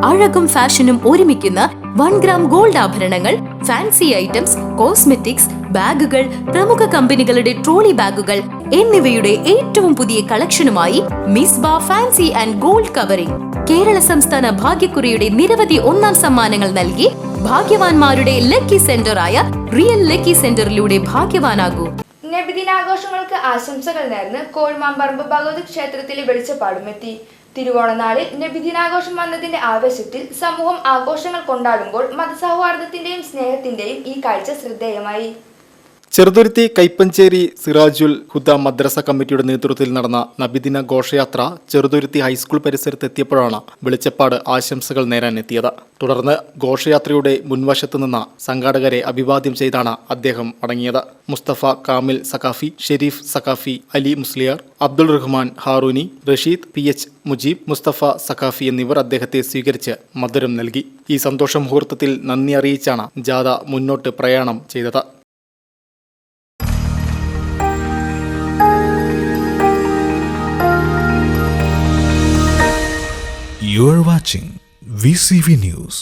അഴകും ഫാഷനും ഒരുമിക്കുന്ന 1 gram gold ആഭരണങ്ങൾ, ഫാൻസി ഐറ്റംസ്, കോസ്മെറ്റിക്സ്, ബാഗുകൾ, പ്രമുഖ കമ്പനികളുടെ ട്രോളി ബാഗുകൾ എന്നിവയുടെ ഏറ്റവും പുതിയ കളക്ഷനുമായി Misba fancy and gold covering. Kerala സംസ്ഥാന ഭാഗ്യക്കുറിയുടെ നിരവധി ഒന്നാം സമ്മാനങ്ങൾ നൽകി ഭാഗ്യവാന്മാരുടെ ലക്കി സെന്ററായ റിയൽ ലക്കി സെന്ററിലൂടെ ഭാഗ്യവാനാകൂ. നബിദിനാഘോഷങ്ങൾക്ക് ആശംസകൾ നേർന്ന് കോൾമാമ്പറമ്പ് ഭഗവതി ക്ഷേത്രത്തിലെ വെളിച്ചപ്പാടുമെത്തി. തിരുവോണനാളിൽ നബിദിനാഘോഷം വന്നതിന്റെ ആവേശത്തിൽ സമൂഹം ആഘോഷങ്ങൾ കൊണ്ടാടുമ്പോൾ മതസൗഹാർദ്ദത്തിന്റെയും സ്നേഹത്തിന്റെയും ഈ കാഴ്ച ശ്രദ്ധേയമായി. ചെറുതുരുത്തി കൈപ്പഞ്ചേരി സിറാജുൽ ഹുദ മദ്രസ കമ്മിറ്റിയുടെ നേതൃത്വത്തിൽ നടന്ന നബിദിന ഘോഷയാത്ര ചെറുതുരുത്തി ഹൈസ്കൂൾ പരിസരത്തെത്തിയപ്പോഴാണ് വെളിച്ചപ്പാട് ആശംസകൾ നേരാനെത്തിയത്. തുടർന്ന് ഘോഷയാത്രയുടെ മുൻവശത്ത് നിന്ന സംഘാടകരെ അഭിവാദ്യം ചെയ്താണ് അദ്ദേഹം മടങ്ങിയത്. മുസ്തഫ കാമിൽ സഖാഫി, ഷെരീഫ് സഖാഫി, അലി മുസ്ലിയാർ, അബ്ദുൾ റഹ്മാൻ ഹാറൂനി, റഷീദ് PH മുജീബ്, മുസ്തഫ സഖാഫി എന്നിവർ അദ്ദേഹത്തെ സ്വീകരിച്ച് മധുരം നൽകി. ഈ സന്തോഷ മുഹൂർത്തത്തിൽ നന്ദി അറിയിച്ചാണ് ജാഥ മുന്നോട്ട് പ്രയാണം ചെയ്തത്. You are watching VCV News.